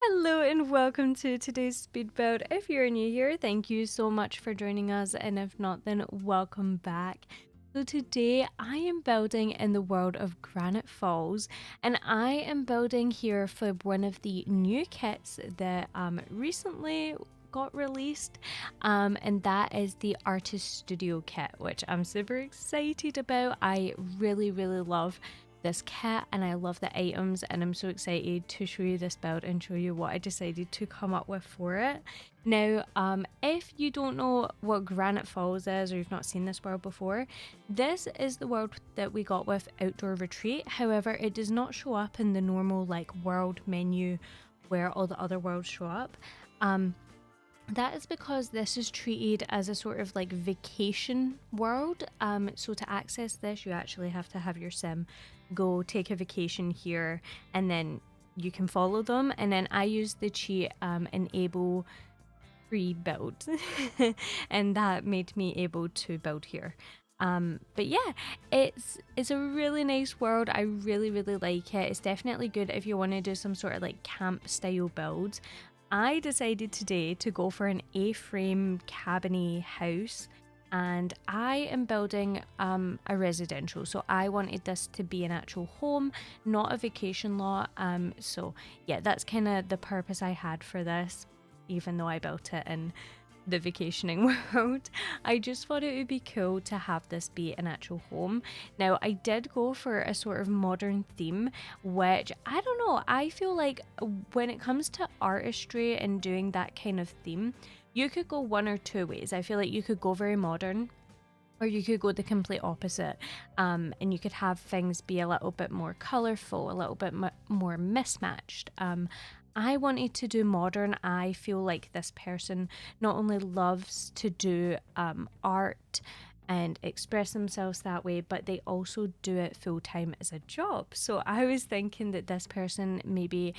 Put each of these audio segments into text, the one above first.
Hello and welcome to today's speed build. If you're new here, thank you so much for joining us, and if not, then welcome back. So today I am building in the world of Granite Falls, and I am building here for one of the new kits that recently got released, and that is the Artist Studio kit, which I'm super excited about. I really love this kit and I love the items, and I'm so excited to show you this build and show you what I decided to come up with for it. Now, if you don't know what Granite Falls is, or you've not seen this world before, this is the world that we got with Outdoor Retreat. However, it does not show up in the normal like world menu where all the other worlds show up. That is because this is treated as a sort of like vacation world. So to access this, you actually have to have your sim go take a vacation here, and then you can follow them. And then I use the cheat enable free build, and that made me able to build here. But yeah, it's a really nice world. I really like it. It's definitely good if you want to do some sort of like camp style builds. I decided today to go for an A-frame cabin-y house, and I am building a residential. So I wanted this to be an actual home, not a vacation lot. So yeah, that's kind of the purpose I had for this, even though I built it in the vacationing world. I just thought it would be cool to have this be an actual home. Now, I did go for a sort of modern theme, which I don't know, I feel like when it comes to artistry and doing that kind of theme, you could go one or two ways. I feel like you could go very modern, or you could go the complete opposite, and you could have things be a little bit more colorful, a little bit more mismatched. I wanted to do modern. I feel like this person not only loves to do art and express themselves that way, but they also do it full time as a job. So I was thinking that this person maybe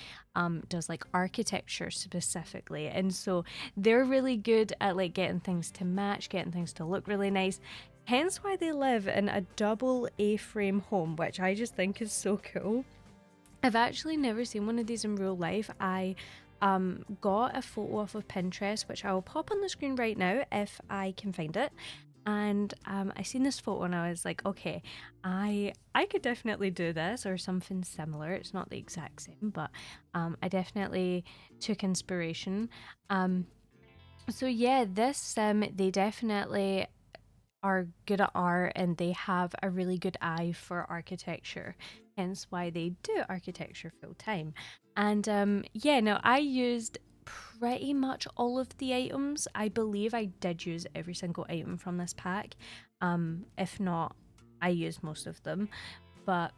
does like architecture specifically, and so they're really good at like getting things to match, getting things to look really nice. Hence why they live in a double A-frame home, which I just think is so cool. I've actually never seen one of these in real life. I got a photo off of Pinterest, which I will pop on the screen right now if I can find it. And I seen this photo and I was like, okay, I could definitely do this or something similar. It's not the exact same, but I definitely took inspiration. So yeah, this sim, they definitely are good at art and they have a really good eye for architecture, hence why they do architecture full time. And yeah, no, I used pretty much all of the items. I believe I did use every single item from this pack. If not, I used most of them, but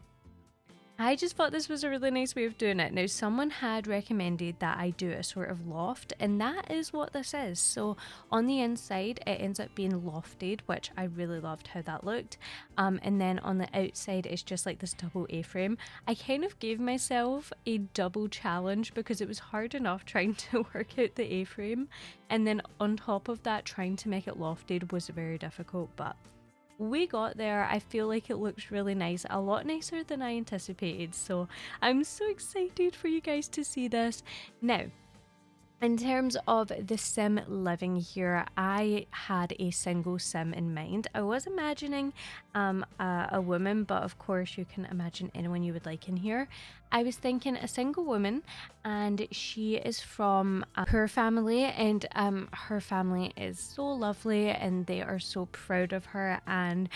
I just thought this was a really nice way of doing it. Now, someone had recommended that I do a sort of loft, and that is what this is. So on the inside, it ends up being lofted, which I really loved how that looked. And then on the outside, it's just like this double A-frame. I kind of gave myself a double challenge because it was hard enough trying to work out the A-frame. And then on top of that, trying to make it lofted was very difficult, but we got there. I feel like it looks really nice, a lot nicer than I anticipated, so I'm so excited for you guys to see this. Now, in terms of the sim living here, I had a single sim in mind. I was imagining a woman, but of course you can imagine anyone you would like in here. I was thinking a single woman, and she is from a poor family, and her family is so lovely and they are so proud of her, and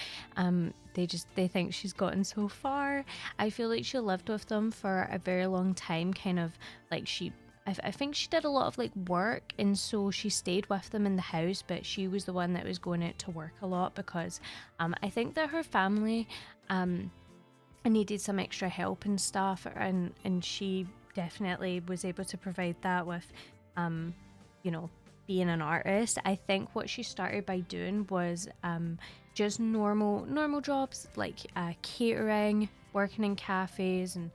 they think she's gotten so far. I feel like she lived with them for a very long time, kind of like I think she did a lot of like work, and so she stayed with them in the house, but she was the one that was going out to work a lot because I think that her family needed some extra help and stuff, and she definitely was able to provide that with you know, being an artist. I think what she started by doing was just normal jobs like catering, working in cafes, and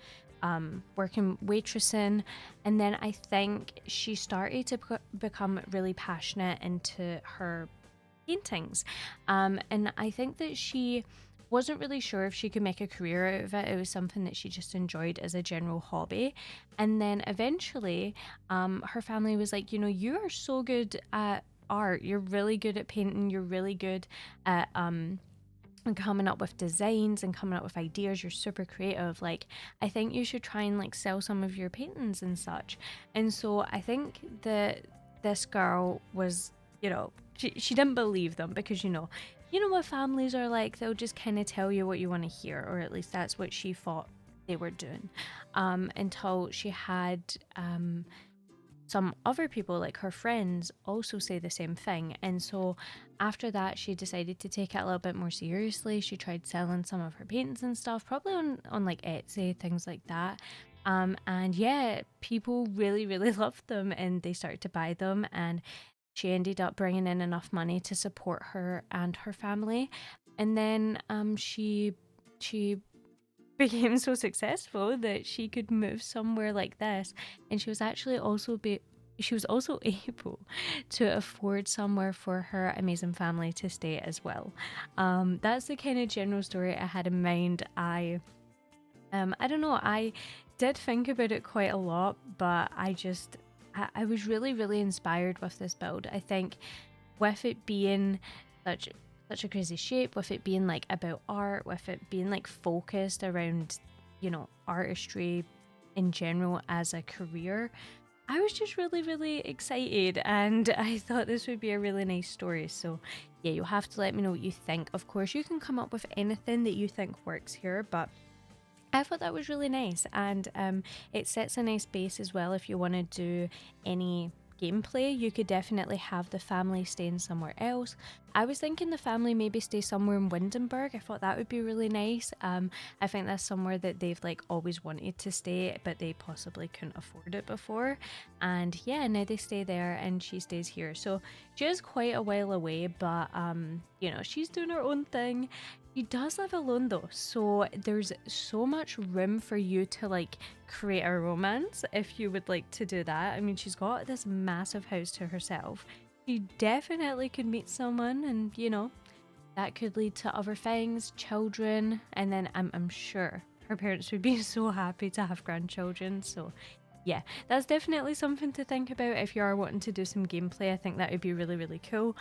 working waitressing, and then I think she started to become really passionate into her paintings, and I think that she wasn't really sure if she could make a career out of it. It was something that she just enjoyed as a general hobby. And then eventually, her family was like, you know, you are so good at art. You're really good at painting. You're really good at and coming up with designs and coming up with ideas. You're super creative. Like, I think you should try and like sell some of your paintings and such. And so I think that this girl was, you know, she didn't believe them because, you know what families are like. They'll just kind of tell you what you want to hear, or at least that's what she thought they were doing, until she had some other people, like her friends, also say the same thing. And so after that, she decided to take it a little bit more seriously. She tried selling some of her paintings and stuff, probably on like Etsy, things like that. And yeah, people really, really loved them and they started to buy them. And she ended up bringing in enough money to support her and her family. And then she became so successful that she could move somewhere like this, and she was actually also she was also able to afford somewhere for her amazing family to stay as well. That's the kind of general story I had in mind. I don't know, I did think about it quite a lot, but I was really, really inspired with this build. I think with it being such a crazy shape, with it being like about art, with it being like focused around, you know, artistry in general as a career, I was just really, really excited, and I thought this would be a really nice story. So yeah, you'll have to let me know what you think. Of course, you can come up with anything that you think works here, but I thought that was really nice, and it sets a nice base as well. If you want to do any gameplay, you could definitely have the family staying somewhere else. I was thinking the family maybe stay somewhere in Windenburg. I thought that would be really nice. I think that's somewhere that they've like always wanted to stay, but they possibly couldn't afford it before. And yeah, now they stay there and she stays here. So she is quite a while away, but you know, she's doing her own thing. She does live alone though, so there's so much room for you to like create a romance if you would like to do that. I mean, she's got this massive house to herself. She definitely could meet someone, and you know, that could lead to other things, children, and then I'm sure her parents would be so happy to have grandchildren. So yeah, that's definitely something to think about if you are wanting to do some gameplay. I think that would be really, really cool.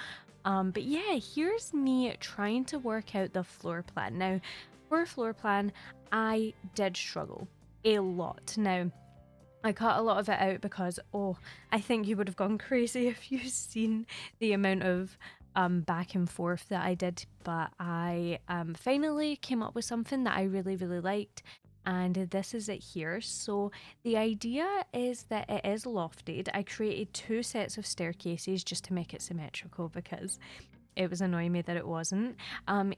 But yeah, here's me trying to work out the floor plan. Now, for a floor plan, I did struggle a lot. Now, I cut a lot of it out because, I think you would have gone crazy if you've seen the amount of back and forth that I did. But I finally came up with something that I really, really liked. And this is it here. So the idea is that it is lofted. I created 2 sets of staircases just to make it symmetrical because it was annoying me that it wasn't.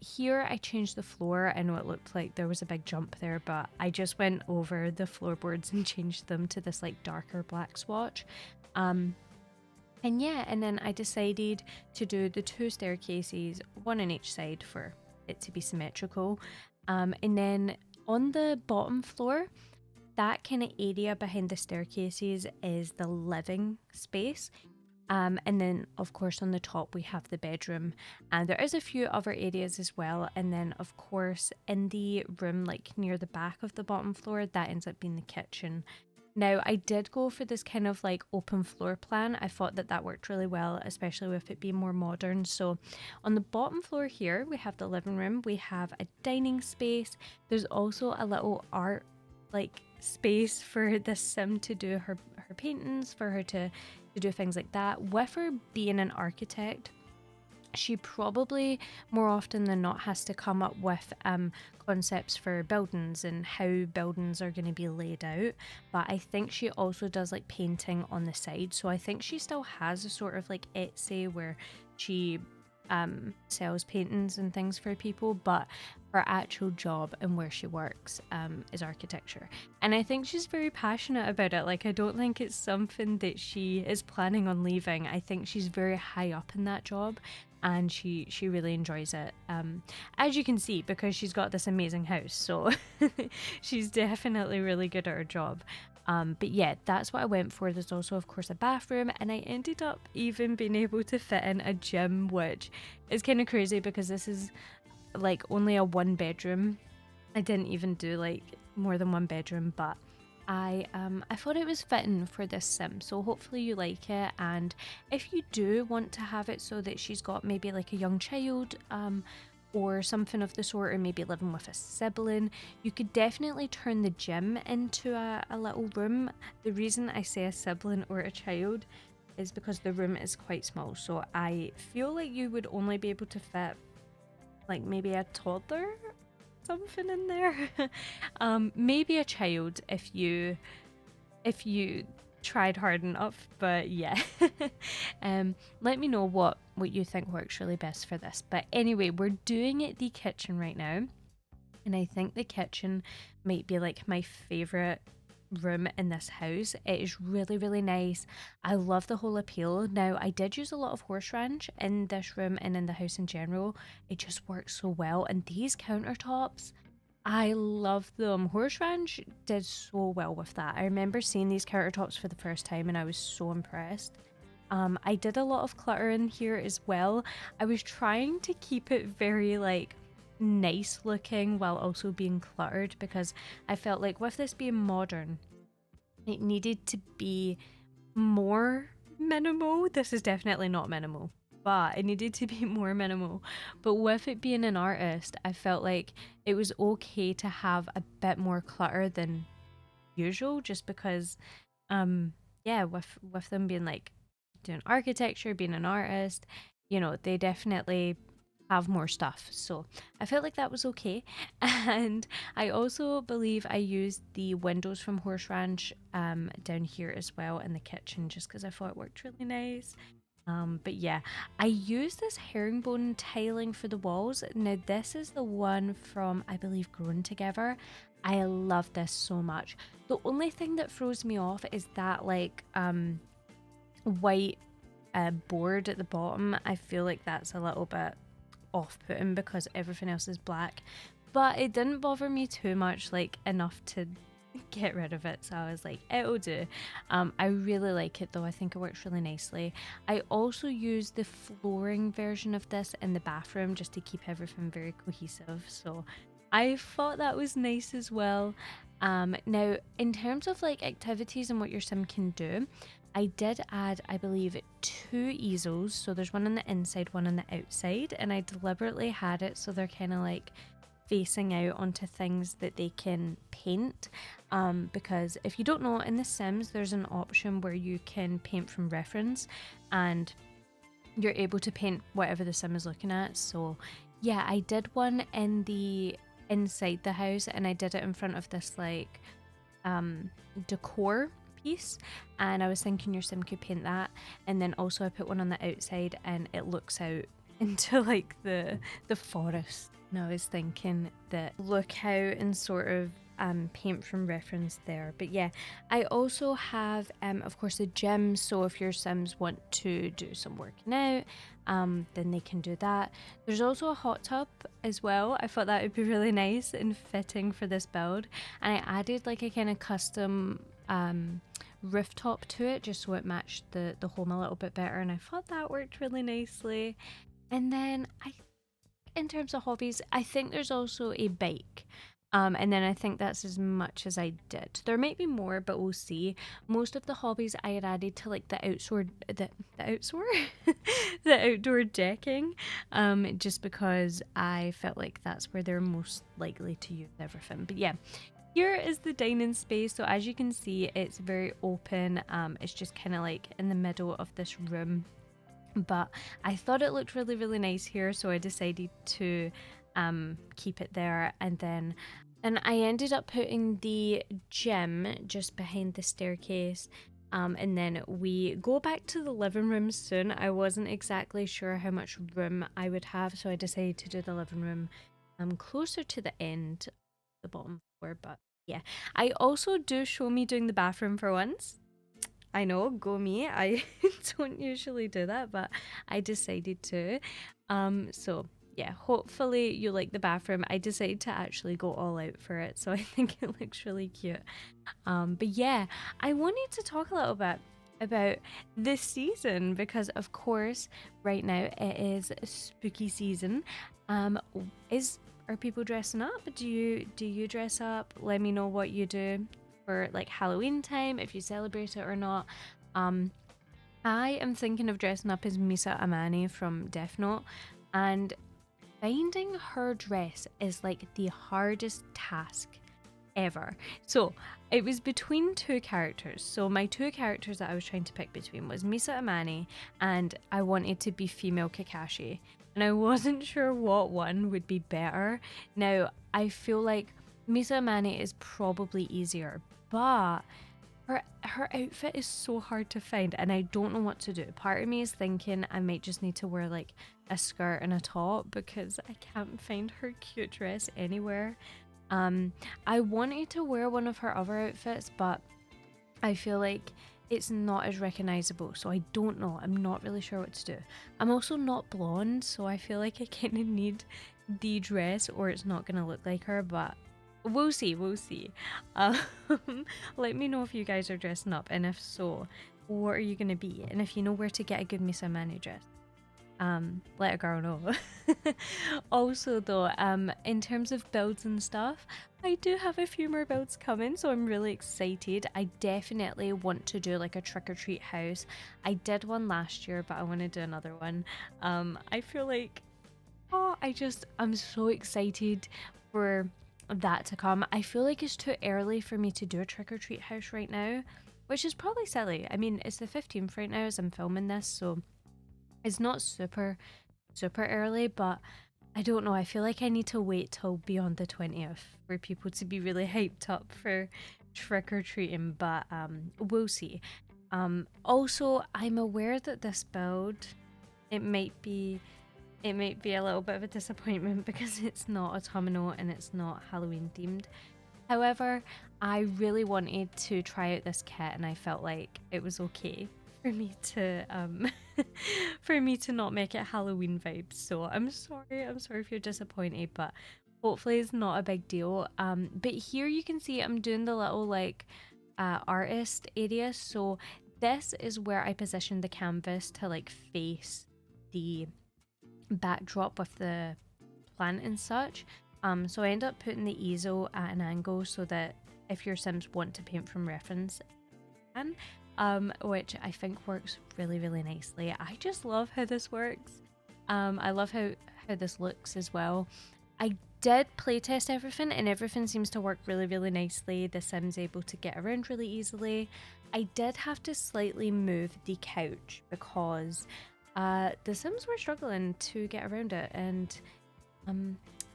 Here I changed the floor. I know it looked like there was a big jump there, but I just went over the floorboards and changed them to this like darker black swatch. And yeah, and then I decided to do the 2 staircases, one on each side for it to be symmetrical. And then on the bottom floor, that kind of area behind the staircases is the living space. And then, of course, on the top, we have the bedroom. And there is a few other areas as well. And then, of course, in the room, like near the back of the bottom floor, that ends up being the kitchen. Now, I did go for this kind of like open floor plan. I thought that that worked really well, especially with it being more modern. So on the bottom floor here, we have the living room. We have a dining space. There's also a little art like space for the sim to do her paintings, for her to do things like that. With her being an architect, she probably more often than not has to come up with concepts for buildings and how buildings are going to be laid out. But I think she also does like painting on the side. So I think she still has a sort of like Etsy where she sells paintings and things for people, but her actual job and where she works is architecture. And I think she's very passionate about it. Like, I don't think it's something that she is planning on leaving. I think she's very high up in that job and she really enjoys it, as you can see, because she's got this amazing house. So she's definitely really good at her job. But yeah, that's what I went for. There's also, of course, a bathroom, and I ended up even being able to fit in a gym, which is kind of crazy because this is like only a 1 bedroom. I didn't even do like more than 1 bedroom, but I thought it was fitting for this sim, so hopefully you like it. And if you do want to have it so that she's got maybe like a young child, or something of the sort, or maybe living with a sibling, you could definitely turn the gym into a little room. The reason I say a sibling or a child is because the room is quite small, so I feel like you would only be able to fit like maybe a toddler, something in there. Maybe a child if you tried hard enough, but yeah. Let me know what you think works really best for this. But anyway, we're doing the kitchen right now, and I think the kitchen might be like my favorite room in this house. It is really, really nice. I love the whole appeal. Now, I did use a lot of horse ranch in this room and in the house in general. It just works so well. And these countertops, I love them. Horse ranch did so well with that. I remember seeing these countertops for the first time and I was so impressed. I did a lot of clutter in here as well. I was trying to keep it very like nice looking while also being cluttered, because I felt like with this being modern, it needed to be more minimal. This is definitely not minimal, but it needed to be more minimal. But with it being an artist, I felt like it was okay to have a bit more clutter than usual, just because yeah, with them being like doing architecture, being an artist, you know, they definitely have more stuff. So I felt like that was okay. And I also believe I used the windows from Horse Ranch down here as well in the kitchen, just because I thought it worked really nice. But yeah, I used this herringbone tiling for the walls. Now this is the one from, I believe, Grown Together. I love this so much. The only thing that throws me off is that like white board at the bottom. I feel like that's a little bit off-putting because everything else is black, but it didn't bother me too much, like enough to get rid of it, so I was like, it'll do. I really like it though. I think it works really nicely. I also use the flooring version of this in the bathroom just to keep everything very cohesive, so I thought that was nice as well. Now in terms of like activities and what your sim can do, I did add, I believe, 2 easels. So there's one on the inside, one on the outside, and I deliberately had it so they're kind of like facing out onto things that they can paint. Because if you don't know, in The Sims, there's an option where you can paint from reference, and you're able to paint whatever the sim is looking at. So yeah, I did one in the inside the house, and I did it in front of this like decor piece, and I was thinking your sim could paint that. And then also I put one on the outside and it looks out into like the forest, and I was thinking that look out and sort of paint from reference there. But yeah, I also have of course the gym, so if your sims want to do some working out, then they can do that. There's also a hot tub as well. I thought that would be really nice and fitting for this build, and I added like a kind of custom rooftop to it just so it matched the home a little bit better, and I thought that worked really nicely. And then in terms of hobbies, I think there's also a bike. And then I think that's as much as I did. There might be more, but we'll see. Most of the hobbies I had added to like the outdoor decking, just because I felt like that's where they're most likely to use everything. But yeah, here is the dining space. So as you can see, it's very open. It's just kind of like in the middle of this room, but I thought it looked really, really nice here, so I decided to keep it there. And I ended up putting the gym just behind the staircase, and then we go back to the living room soon. I wasn't exactly sure how much room I would have, so I decided to do the living room closer to the end, the bottom floor. But yeah, I also do show me doing the bathroom for once. I know, go me. I don't usually do that, but I decided to. So yeah, hopefully you like the bathroom. I decided to actually go all out for it, so I think it looks really cute. But yeah, I wanted to talk a little bit about this season, because of course right now it is spooky season. Is Are people dressing up? Do you dress up? Let me know what you do for like Halloween time, if you celebrate it or not. um I am thinking of dressing up as Misa Amani from Death Note, and finding her dress is like the hardest task ever. So it was between two characters. So my two characters that I was trying to pick between was Misa Amani, and I wanted to be female Kakashi. And I wasn't sure what one would be better. Now, I feel like Misa Amani is probably easier, but her outfit is so hard to find and I don't know what to do. Part of me is thinking I might just need to wear like a skirt and a top because I can't find her cute dress anywhere. I wanted to wear one of her other outfits, but I feel like it's not as recognizable, so I don't know. I'm not really sure what to do. I'm also not blonde, so I feel like I kind of need the dress or it's not gonna look like her, but we'll see, we'll see. Um, let me know if you guys are dressing up, and if so, what are you gonna be? And if you know where to get a good Misa Mani dress, let a girl know. Also though, in terms of builds and stuff, I do have a few more builds coming, so I'm really excited. I definitely want to do like a trick-or-treat house. I did one last year, but I want to do another one. I feel like, oh, I'm so excited for that to come. I feel like it's too early for me to do a trick-or-treat house right now, which is probably silly. I mean, it's the 15th right now as I'm filming this, so it's not super early, but I don't know. I feel like I need to wait till beyond the 20th for people to be really hyped up for trick-or-treating, but we'll see. Also, I'm aware that this build, it might be a little bit of a disappointment because it's not autumnal and it's not Halloween themed. However, I really wanted to try out this kit and I felt like it was okay for me to for me to not make it Halloween vibes. So I'm sorry if you're disappointed, but hopefully it's not a big deal. But here you can see I'm doing the little like artist area. So this is where I positioned the canvas to like face the backdrop with the plant and such. So I end up putting the easel at an angle so that if your Sims want to paint from reference, you can, which I think works really, really nicely. I just love how this works. I love how this looks as well. I did playtest everything and everything seems to work really, really nicely. The Sim's able to get around really easily. I did have to slightly move the couch because the Sims were struggling to get around it, and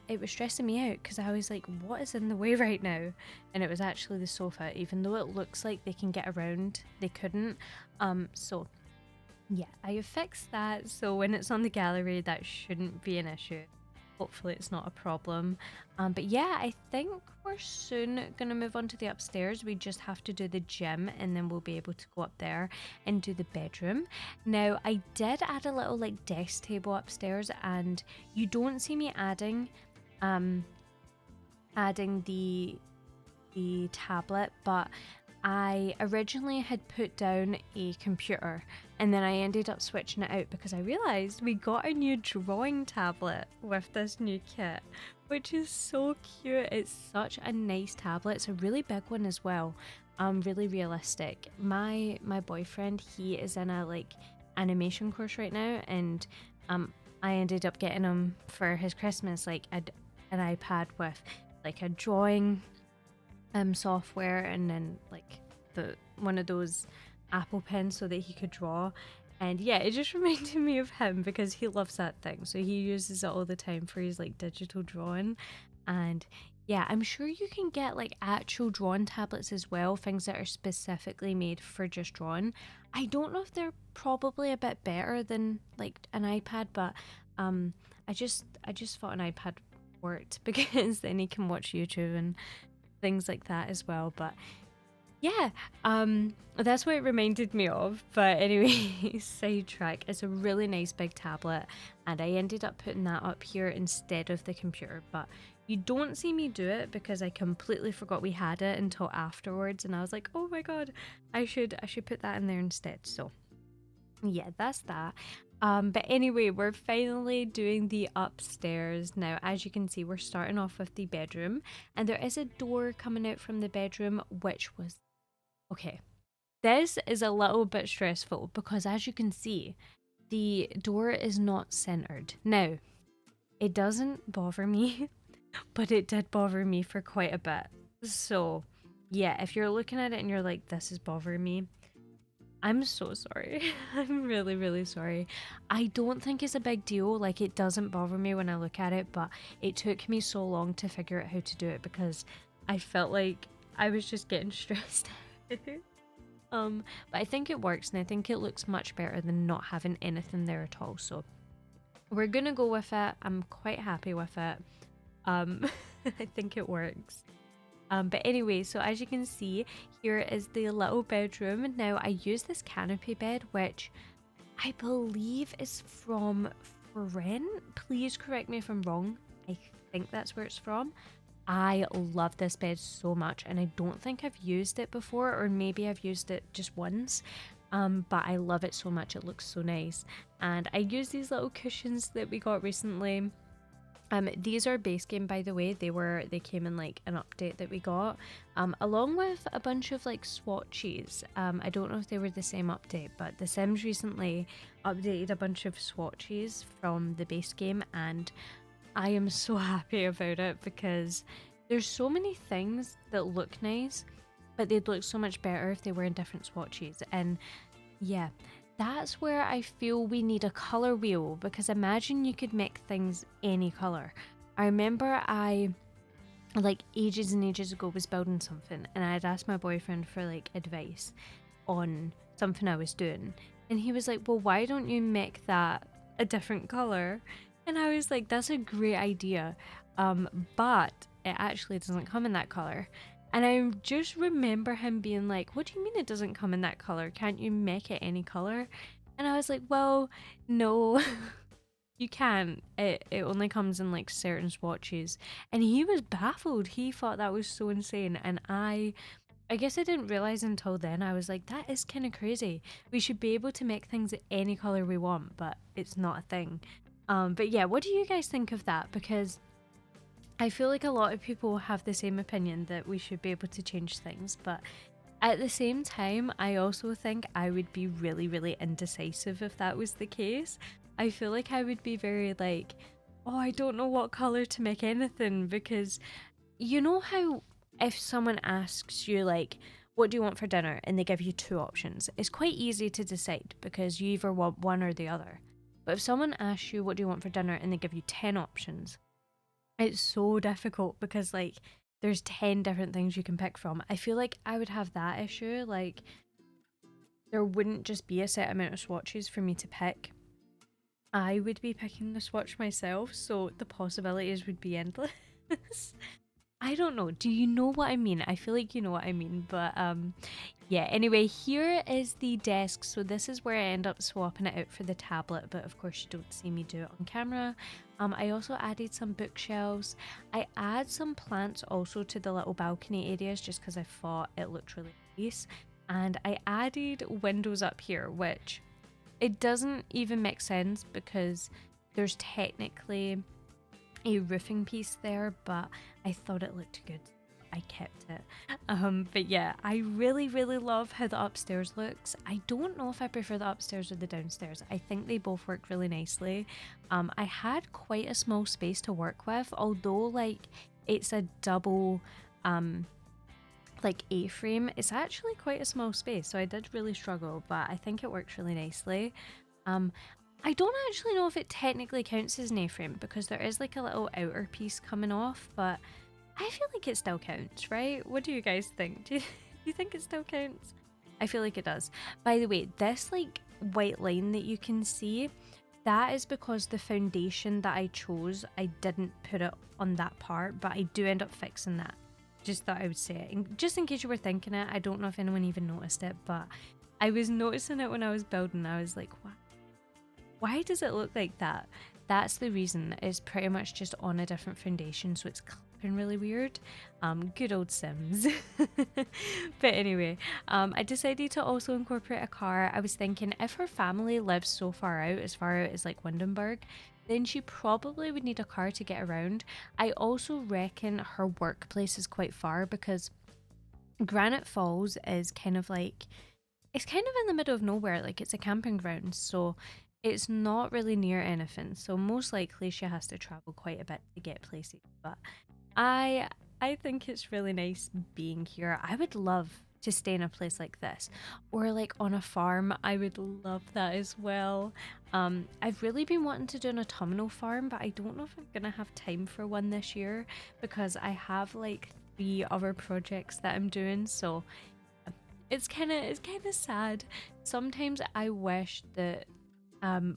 it was stressing me out because I was like, what is in the way right now? And it was actually the sofa. Even though it looks like they can get around, they couldn't. So yeah, I have fixed that, so when it's on the gallery that shouldn't be an issue. Hopefully it's not a problem. But yeah, I think we're soon gonna move on to the upstairs. We just have to do the gym and then we'll be able to go up there and do the bedroom. Now I did add a little like desk table upstairs, and you don't see me adding the tablet, but I originally had put down a computer and then I ended up switching it out because I realized we got a new drawing tablet with this new kit, which is so cute. It's such a nice tablet. It's a really big one as well. Really realistic. My boyfriend, he is in a like animation course right now, and I ended up getting him for his Christmas like an iPad with like a drawing software, and then like one of those Apple pens so that he could draw. And yeah, it just reminded me of him because he loves that thing, so he uses it all the time for his like digital drawing. And yeah, I'm sure you can get like actual drawing tablets as well, things that are specifically made for just drawing. I don't know if they're probably a bit better than like an iPad, but I just thought an iPad worked because then you can watch YouTube and things like that as well. But yeah, that's what it reminded me of. But anyway, sidetrack. It's a really nice big tablet, and I ended up putting that up here instead of the computer. But You don't see me do it because I completely forgot we had it until afterwards, and I was like, oh my god, I should put that in there instead. So yeah, that's that. But anyway, we're finally doing the upstairs now. As you can see, we're starting off with the bedroom, and there is a door coming out from the bedroom, which was okay. This is a little bit stressful because, as you can see, the door is not centered. Now, it doesn't bother me, but it did bother me for quite a bit. So, yeah, if you're looking at it and you're like, this is bothering me, I'm so sorry. I'm really, really sorry. I don't think it's a big deal. Like, it doesn't bother me when I look at it, but it took me so long to figure out how to do it because I felt like I was just getting stressed out. But I think it works, and I think it looks much better than not having anything there at all. So we're gonna go with it. I'm quite happy with it. I think it works. But anyway, so as you can see, here is the little bedroom. Now I use this canopy bed, which I believe is from Friend. Please correct me if I'm wrong. I think that's where it's from. I love this bed so much, and I don't think I've used it before, or maybe I've used it just once. But I love it so much. It looks so nice. And I use these little cushions that we got recently. These are base game, by the way. They came in like an update that we got, along with a bunch of like swatches. I don't know if they were the same update, but The Sims recently updated a bunch of swatches from the base game, and I am so happy about it because there's so many things that look nice, but they'd look so much better if they were in different swatches. And yeah, that's where I feel we need a color wheel, because imagine you could make things any color. I remember I, like ages and ages ago, was building something, and I had asked my boyfriend for like advice on something I was doing, and he was like, well, why don't you make that a different color? And I was like, that's a great idea, but it actually doesn't come in that color. And I just remember him being like, what do you mean it doesn't come in that color? Can't you make it any color? And I was like, well, no, you can't. It only comes in like certain swatches. And he was baffled. He thought that was so insane. And I guess I didn't realize until then. I was like, that is kind of crazy. We should be able to make things any color we want, but it's not a thing. But yeah, what do you guys think of that? Because I feel like a lot of people have the same opinion, that we should be able to change things, but at the same time, I also think I would be really, really indecisive if that was the case. I feel like I would be very like, oh, I don't know what color to make anything, because you know how if someone asks you like, what do you want for dinner, and they give you two options, it's quite easy to decide because you either want one or the other. But if someone asks you what do you want for dinner and they give you 10 options, it's so difficult because like there's 10 different things you can pick from. I feel like I would have that issue. Like there wouldn't just be a set amount of swatches for me to pick. I would be picking the swatch myself, so the possibilities would be endless. I don't know. Do you know what I mean? I feel like you know what I mean, but yeah. Anyway, here is the desk. So this is where I end up swapping it out for the tablet, but of course you don't see me do it on camera. I also added some bookshelves. I add some plants also to the little balcony areas just because I thought it looked really nice. And I added windows up here, which it doesn't even make sense because there's technically a roofing piece there, but I thought it looked good. I kept it. But yeah, I really, really love how the upstairs looks. I don't know if I prefer the upstairs or the downstairs. I think they both work really nicely. I had quite a small space to work with, although like it's a double like A-frame. It's actually quite a small space, so I did really struggle, but I think it works really nicely. I don't actually know if it technically counts as an A-frame because there is like a little outer piece coming off, but I feel like it still counts, right? What do you guys think? Do you think it still counts? I feel like it does. By the way, this like white line that you can see, that is because the foundation that I chose, I didn't put it on that part, but I do end up fixing that. Just thought I would say it. And just in case you were thinking it, I don't know if anyone even noticed it, but I was noticing it when I was building. I was like, wow. Why does it look like that? that's the reason. It's pretty much just on a different foundation, so it's clipping really weird. Good old Sims. But anyway, I decided to also incorporate a car. I was thinking if her family lives so far out, as far out as like Windenburg, then she probably would need a car to get around. I also reckon her workplace is quite far because Granite Falls is kind of like, it's kind of in the middle of nowhere, like it's a camping ground, so it's not really near anything. So most likely she has to travel quite a bit to get places. But I I think it's really nice being here. I would love to stay in a place like this or like on a farm. I would love that as well. I've really been wanting to do an autumnal farm, but I don't know if I'm gonna have time for one this year because I have like 3 other projects that I'm doing. So it's kind of sad. Sometimes I wish that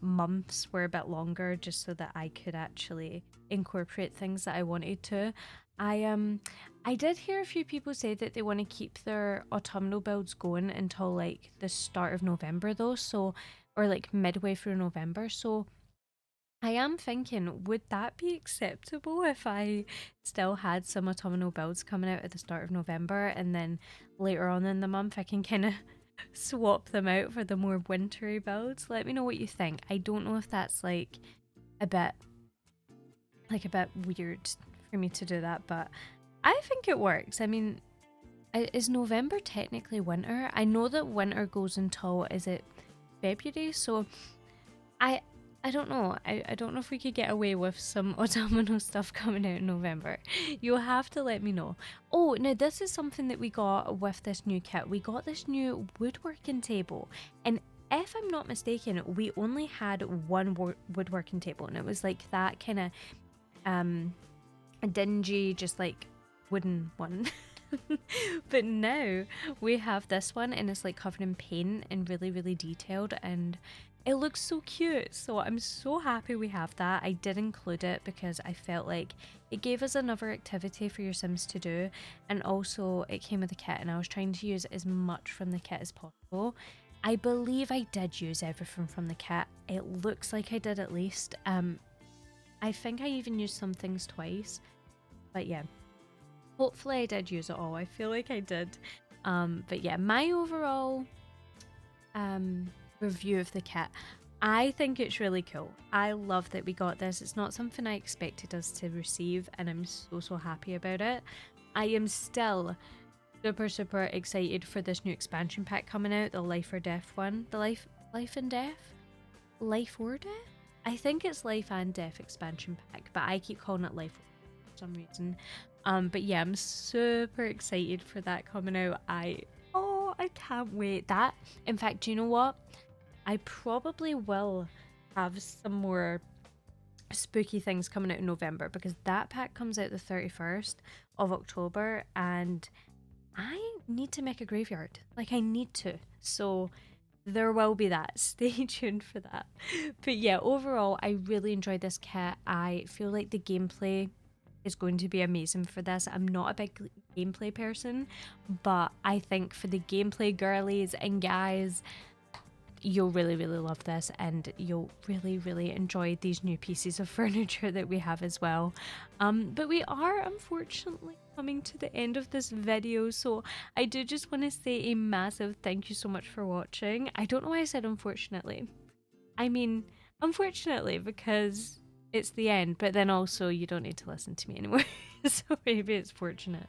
months were a bit longer just so that I could actually incorporate things that I wanted to. I did hear a few people say that they want to keep their autumnal builds going until like the start of November though, so or like midway through November. So I am thinking, would that be acceptable if I still had some autumnal builds coming out at the start of November and then later on in the month I can kind of swap them out for the more wintry builds? Let me know what you think. I don't know if that's a bit a bit weird for me to do that, but I think it works. I mean, is November technically winter? I know that winter goes until, is it February? So I I don't know. I don't know if we could get away with some autumnal stuff coming out in November. You'll have to let me know. Oh, now this is something that we got with this new kit. We got this new woodworking table, and if I'm not mistaken, we only had one woodworking table, and it was like that kind of um dingy, just like wooden one. But now we have this one and it's like covered in paint and really, really detailed, and it looks so cute. So I'm so happy we have that. I did include it because I felt like it gave us another activity for your Sims to do, and also it came with a kit and I was trying to use as much from the kit as possible. I believe I did use everything from the kit. It looks like I did at least. I think I even used some things twice, but yeah, hopefully I did use it all. I feel like I did. But yeah, my overall review of the kit, I think it's really cool. I love that we got this. It's not something I expected us to receive, and I'm so happy about it. I am still super excited for this new expansion pack coming out, the Life or Death one. The Life and Death? Life or Death? I think it's Life and Death expansion pack, but I keep calling it Life for some reason. But yeah, I'm super excited for that coming out. I can't wait. That, in fact, do you know what? I probably will have some more spooky things coming out in November because that pack comes out the 31st of October and I need to make a graveyard. Like, I need to. So there will be that. Stay tuned for that. But yeah, overall, I really enjoyed this kit. I feel like the gameplay is going to be amazing for this. I'm not a big gameplay person, but I think for the gameplay girlies and guys, you'll really love this, and you'll really enjoy these new pieces of furniture that we have as well. But we are unfortunately coming to the end of this video, so I do just want to say a massive thank you so much for watching. I don't know why I said unfortunately. I mean, unfortunately, because it's the end, but then also you don't need to listen to me anymore. So maybe it's fortunate.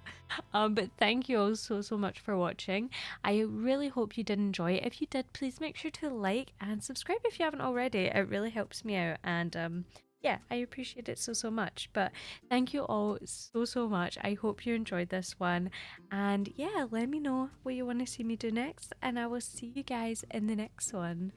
But thank you all so much for watching. I really hope you did enjoy it. If you did, please make sure to like and subscribe if you haven't already. It really helps me out, and yeah, I appreciate it so much. But thank you all so much. I hope you enjoyed this one, and yeah, let me know what you want to see me do next, and I will see you guys in the next one.